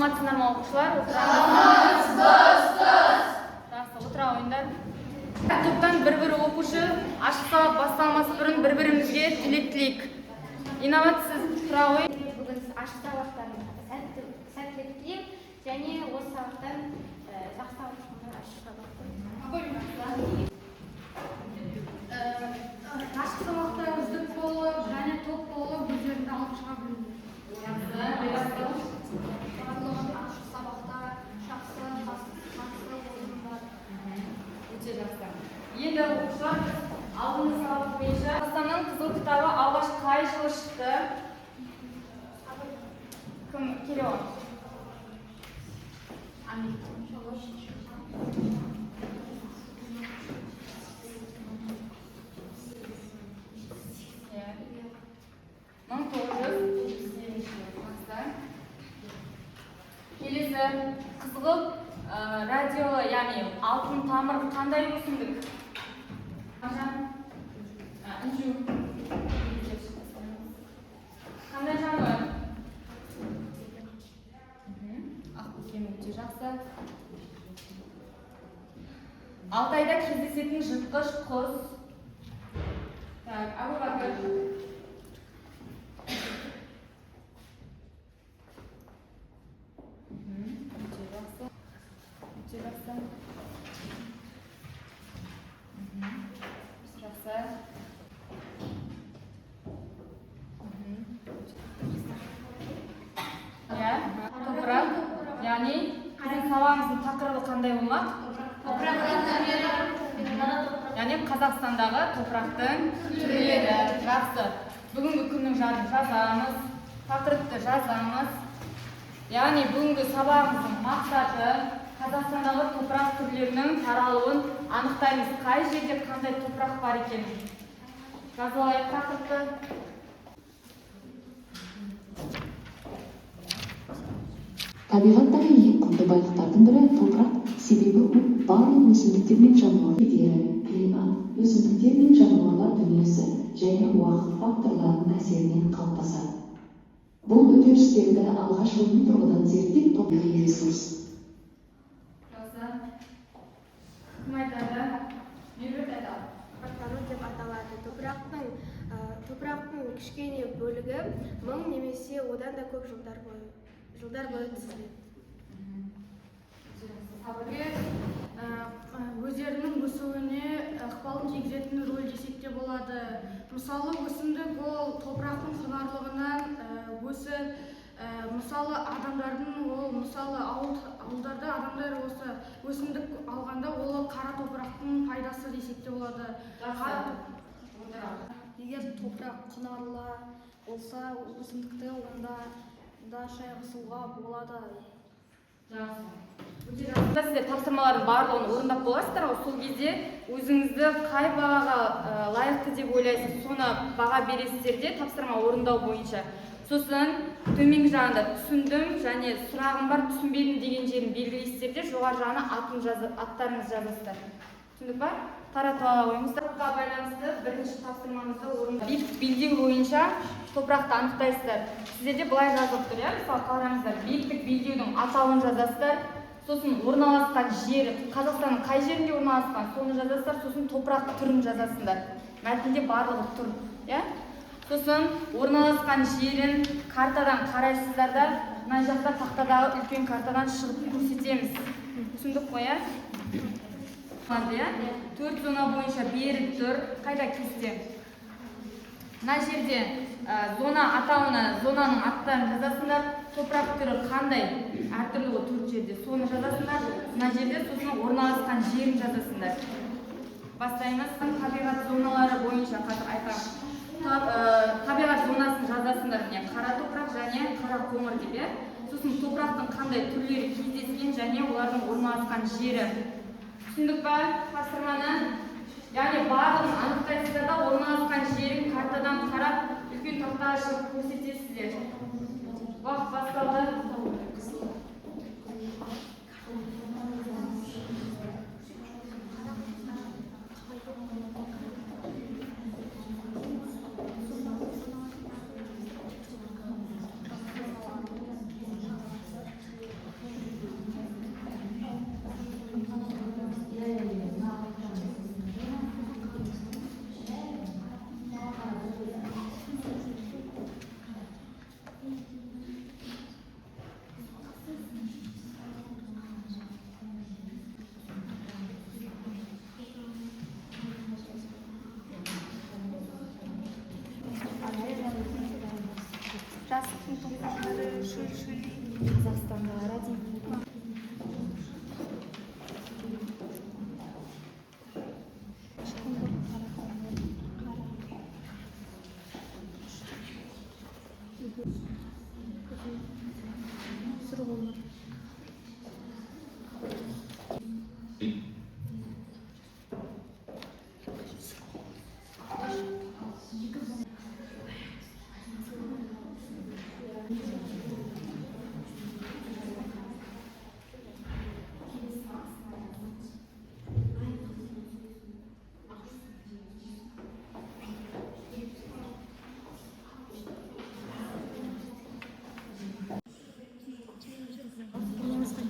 Саламатсыздар ма оқушылар? Жақсы, отыра ойындар. Топтан бір-бір оқушы ашық сабақ басталмас бұрын бір-бірімізге тілек тілейік. Инабат, сіз тұра ой. Бүгін ашық сабақтарыңызға сәттілік тілеймін және осы сабақтан жақсы алғышымдар ашық сабақты. Ашық сабақта үздік болып және топ болып өздеріңді алып шыға біліңдер. Ашық сабақта жақсы ойындар. Өте жақсы. Енді оқушылар алдыңғы сабақ бойынша Қазақстанның қызыл кітабы алғаш қай жылы шықты? Кім келе алады? Келесі қызғылт радиолы, яғни алтын тамыр қандай өсімдік? Қандай жануар? Ақбөкен, өте жақсы. Алтайда кездесетін жыртқыш құс. Әбубәкір. Топырақ, яғни біздің сабағымыздың тақырыбы қандай болмақ? Яғни Қазақстандағы топырақтың түрлері. Жақсы. Бүгінгі күннің жадын жазамыз, тақырыпты жазамыз. Яғни бүгінгі сабағымыздың мақсаты Қазақстандағы топырақ түрлерінің таралуын анықтаймыз. Қай жерде қандай топырақ бар екенін жазып алайық тақырыпты. Табиғаттағы ең құнды байлықтардың бірі топырақ, себебі ол барлық өсімдіктер мен жануарлар климат, өсімдіктер мен жануарлар дүниесі және уақыт факторларының әсерінен қалыптасады. Бұл үдерістерді алғаш ғылыми тұрғыдан зерттеп табиғи ресурс. Кім айтады? Меруерт айтады. Топырақтану деп аталады. Топырақтың кішкене бөлігі 1000 немесе одан да көп жылдар бойы түзіледі. Өздерінің өсуіне ықпалын тигізетін рөл десек те болады. Мысалы, өсімдік ол топырақтың құнарлылығынан өсіп, мысалы ауылдарда адамдар осы өсімдік алғанда ол қара топырақтың пайдасы десек те болады. Егер топырақ құнарлы болса, өсімдікті онда шайғысуға болады. Сіздер тапсырмалардың барлығын орындап боласыздар ғой, сол кезде өзіңізді қай бағаға лайықты деп ойлайсыз, соны баға бересіздер де тапсырма орындау бойынша. Сосын төменгі жағында түсіндім және сұрағым бар, түсінбедім деген жерін белгілейсіздер де жоғары жағына аттарыңыз жазасыздар. Түсіндік ба? Таратып ала қойыңыздар. Байланысты бірінші тапсырмаңызды орындап. Биіктік белдеу бойынша топырақты анықтайсыздар. Сіздерде былай жазылып тұр, мысалы қараңыздар, биіктік белдеудің атауын жазасыздар. Сосын орналасқан жері, Қазақстанның қай жерінде орналасқан, соны жазасыздар. Сосын топырақ түрін жазасыздар. Мәтінде барлығы тұр, Сосын орналасқан жерін картадан қарайсыздар да, мына жақта тақтадағы үлкен картадан шығып көрсетеміз. Түсіндік қой, 4 зона бойынша беріп тұр, қайда кесте. Мына жерде зона атауына зонаның аттарын жазасыңдар, топырақ түрі қандай, әртүрлі 4 жерде, соны жазасыңдар. Мына жерде сосын орналасқан жерін жазасыңдар. Бастаймыз. Табиғат зоналары бойынша қазір айтам. Табиғат зонасын жазасыңдар, қара топырақ және қара қоңыр деп. Сосын топырақтың қандай түрлері кездескен және олардың орналасқан жері. Түсіндік ба тапсырманы? Яғни барлығын анықтайсыздар да орналасқан жерін картадан қарап, үлкен тақтаға шығып көрсетесіздер. Уақыт басталды.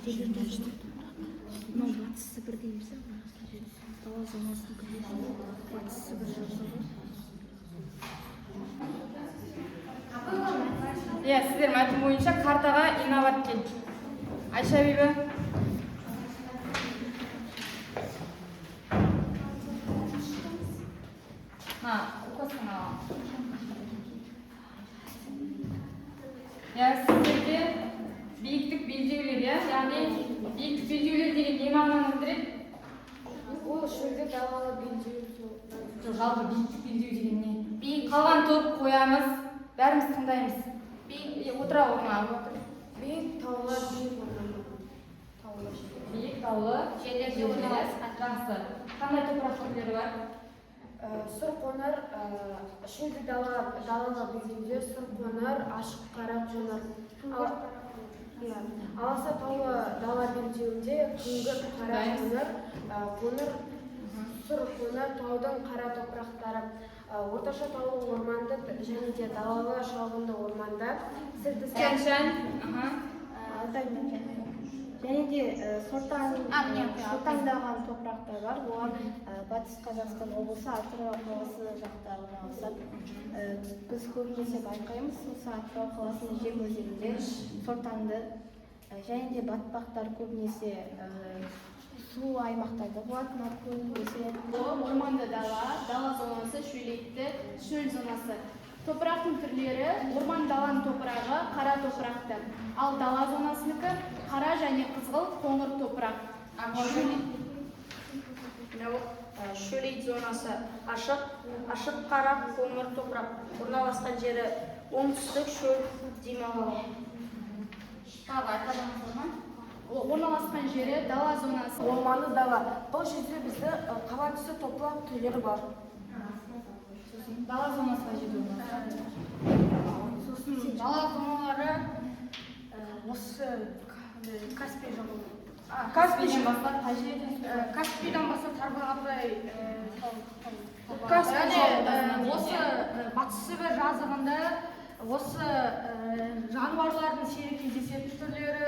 мынау батыс сібір дейміз дала зонасының батыс сібір жазығы. Иә, сіздер мәтін бойынша картаға инабат кел. Айша Бибі. Сіздерде биіктік белдеулер, яғни биіктік белдеулер деген не мағынаны білдіреді? Ол шөлде далалы белдеу. Жалпы биіктік белдеу деген не? Қалған топ қоямыз, бәріміз тыңдаймыз. Отыра орнына алып отыр. Биік таулар, биік ормандар. Биік таулы жерлерде орналасқан. Жақсы. Қандай топырақ түрлері бар? Сұрқоңыр, шөлді далалы белдеуде сұрқоңыр, ашық қара қоңыр. Аласа таулы дала белдеуінде күңгір қара қоңыр, сұр қоңыр, таудың қара топырақтары. Орташа таулы орманды және де далалы шалғынды орманда Кәншән. және де сортаңдаған топырақтар бар. Олар Батыс Қазақстан облысы Атырау қаласы жақта орналасады. Біз көбінесе байқаймыз, осы Атырау қаласының жем өзенінде сортаңды және де батпақтар көбінесе су аймақтарда болады. Көбінесе Орманды дала зонасы, шөлейтті, шөл зонасы. Топырақтың түрлері орман даланың топырағы қара топырақты, ал дала зонасынікі қара және қызғыл қоңыр топырақ. шөлейт зонасы ашық қара қоңыр топырақ. Орналасқан жері оңтүстік шөл Дималы. Орналасқан жері дала зонасы. Орманды дала. Бұл жерде бізді қала түсі топырақ түрлері бар. Дала зонасына жету. Сосын дала зоналары осы Каспий жағалауы. Каспийден бастап қай жерде? Каспийдан бастап Тарбағатай, Осы Батыс Сібір жазығында осы жануарлардың сирек кездесетін түрлері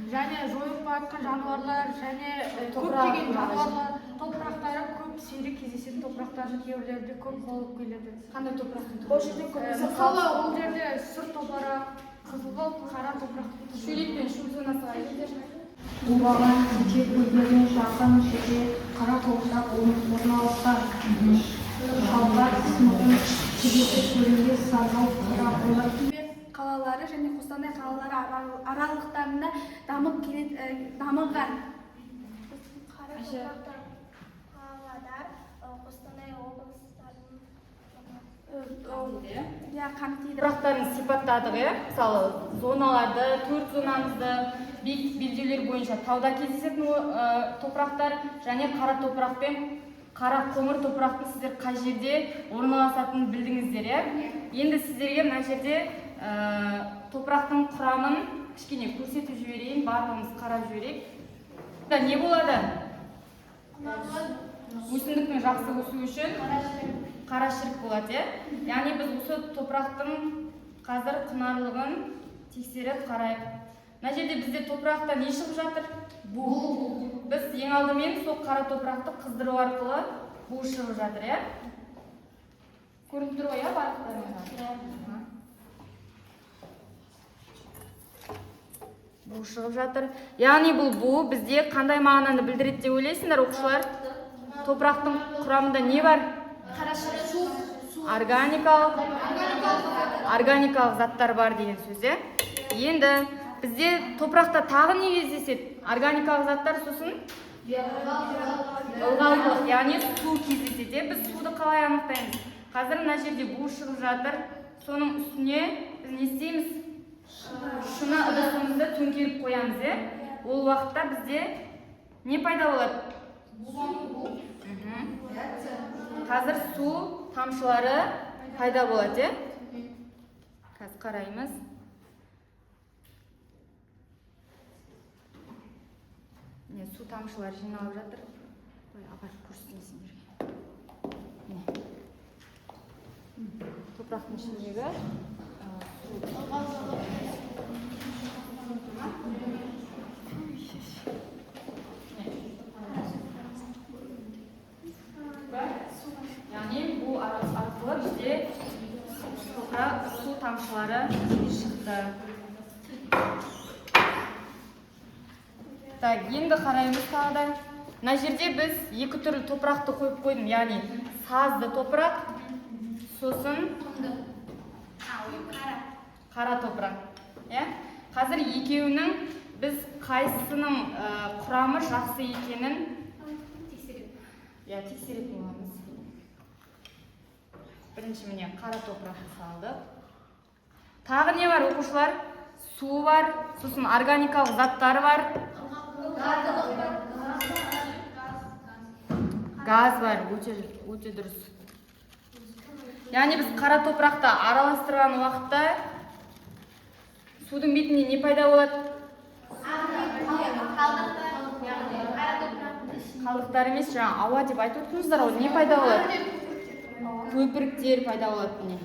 және жойылып баратқан жануарлар және көптеген жануарлар топырақтары көп сирек кездесетін топырақтардың кейбіреулерде көп болып келеді. Қандай топырақтың Бұл жерде көбінесе мысалы ол жерде сұр топырақ, қызғылт, қара топырақ. шөлейт пен шу зонасы қай жерде? Бұлбаған жер көлдеріне жақын жерде қара топырақ орналасқан. Шалғар сыныбын тегесі көлінде сағал қара қоңыр. қалалары және Қостанай қалалары аралықтарында дамыған. Қара топырақтар Павлодар, Қостанай облыстарының қамтиды. Топырақтарын сипаттадық, мысалы зоналарды, төрт зонамызды, биіктік белдеулер бойынша тауда кездесетін топырақтар және қара топырақ пен қара қоңыр топырақтың сіздер қай жерде орналасатынын білдіңіздер, иә? Енді сіздерге мына жерде топырақтың құрамын кішкене көрсетіп жіберейін, барлығымыз қарап жіберейік. Не болады? Өсімдіктің жақсы өсуі үшін қара шірік болады, яғни біз осы топырақтың қазір құнарлығын тексеріп қарайық. Мына жерде бізде топырақта не шығып жатыр? Бу. Біз ең алдымен сол қара топырақты қыздыру арқылы бу шығып жатыр, иә? Көрініп тұр ғой, иә, барлықтарыңызға? Бу шығып жатыр. Яғни бұл бу бізде қандай мағынаны білдіреді деп ойлайсыңдар, оқушылар? Топырақтың құрамында не бар? Органикалық заттар бар деген сөз. Енді бізде топырақта тағы не кездеседі? Органикалық заттар, сосын ылғалдылық, яғни су кездеседі. Біз суды қалай анықтаймыз? Қазір мына жерде бу шығып жатыр. Соның үстіне біз не істейміз? Шыны ыдысымызды төңкеріп қоямыз. Ол уақытта бізде не пайда болады? Қазір су тамшылары пайда болады. Қазір қараймыз. Су тамшылары жиналып жатыр. Апарып көрсетейін. Топырақтың ішіндегі Так, енді қараймыз тағы да. Мына жерде біз екі түрлі топырақты қойып қойдым, яғни сазды топырақ, сосын қара топырақ. Қазір екеуінің біз қайсының құрамы жақсы екенін тексеретін боламыз. Бірінші міне қара топырақты салдық. Тағы не бар оқушылар? Су бар, сосын органикалық заттар бар. Газ бар, өте дұрыс. Яғни біз қара топырақты араластырған уақытта судың бетінде не пайда болады? Қалдықтар емес, жаңа ауа деп айтып отырсыздар ғой, не пайда болады? Көпіріктер пайда болады міне.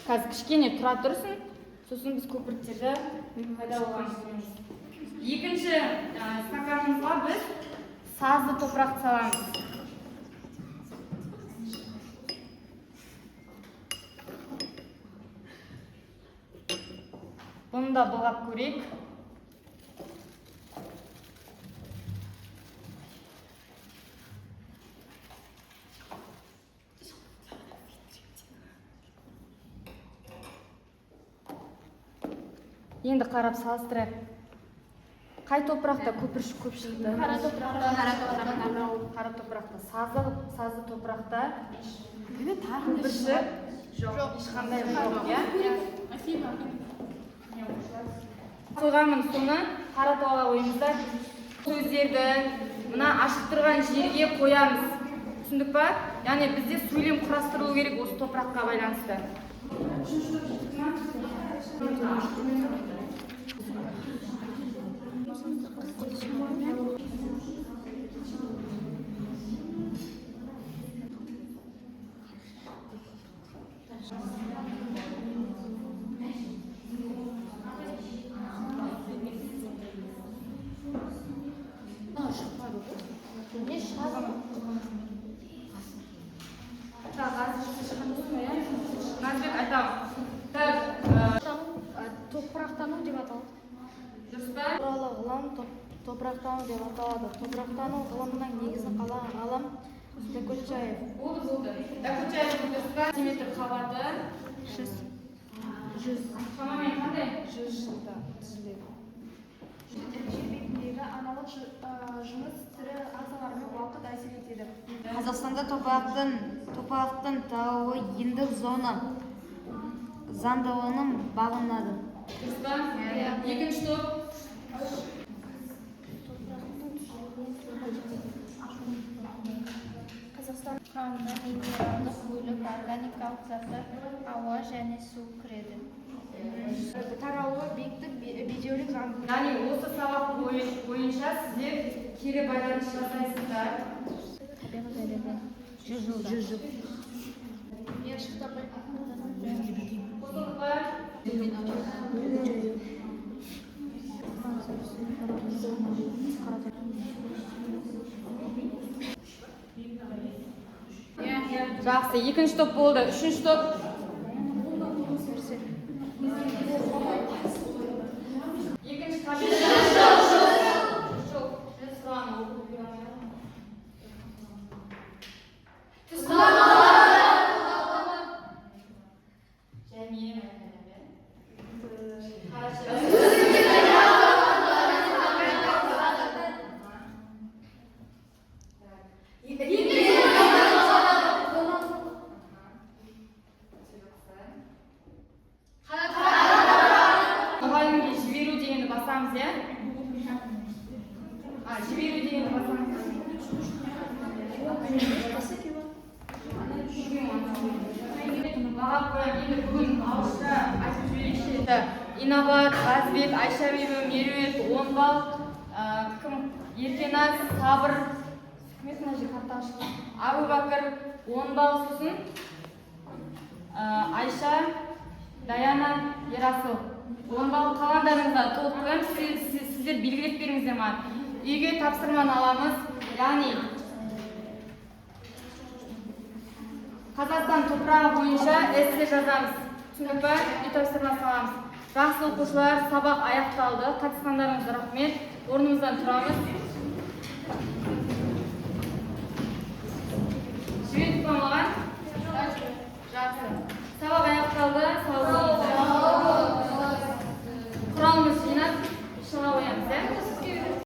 Қазір кішкене тұра тұрсын, сосын біз көпіріктерді пайда болғанын көреміз. Екінші стаканымызға біз сазды топырақты саламыз. Бұны да былғап көрейік. Енді қарап салыстырайық. Қай топырақта көпіршікті? Қара топырақта. Сазды топырақта көпіршік жоқ. Ешқандай жоқ, қойғанмын соны қаратауға ойымызда сөздерді мына ашып тұрған жерге қоямыз. Түсіндік па? Яғни бізде сөйлем құрастырылу керек осы топыраққа байланысты. Назбек айтамын. Топырақтану деп аталады. Дұрыс па? туралы ғылым топырақтану деп аталады. Топырақтану ғылымының негізін қалаған ғалым Докучаев. Болды. Докучаев дұрыс па? Сантиметр қабаты 100. Шамамен қандай? 100 жылда түзіледі. Жер бетіндегі аналық жыныс түрі ағзаларына уақыт әсер етеді. Қазақстанда топырақтың тарауы ендік зона заңдылығының бағынады. Дұрыс па? Екінші топ. Қазақстан құрамына минералдық бөлік, органикалық заттар, ауа және су кіреді. Тарауы биіктік бедеулік заңдылығы. Яғни осы сабақ бойынша сіздер кері байланыс жасайсыздар. Табиғат әлемі 100 жылда. Жақсы, екінші топ болды. Үшінші топ. Екінші табиғат. Мұғалімге жіберу дегенді басамыз, жіберу дегенді басамыз. Енді бүгін ауызша айтып жіберейікші. Инабат, Қазбек, Айша Бибі, Меруерт, 10 балл, Еркеназ, Сабыр, Абу Бакыр, 10 балл, сосын Айша, Даяна, Ерасыл. 10 балл қалғандарыңызға толық қоямын, сіздер белгілеп беріңіздер маған. Үйге тапсырманы аламыз, яғни Қазақстан топырағы бойынша эссе жазамыз. Түсіндік па? Үй тапсырмасы аламыз. Жақсы оқушылар, сабақ аяқталды. Қатысқандарыңызға рахмет. орнымыздан тұрамыз.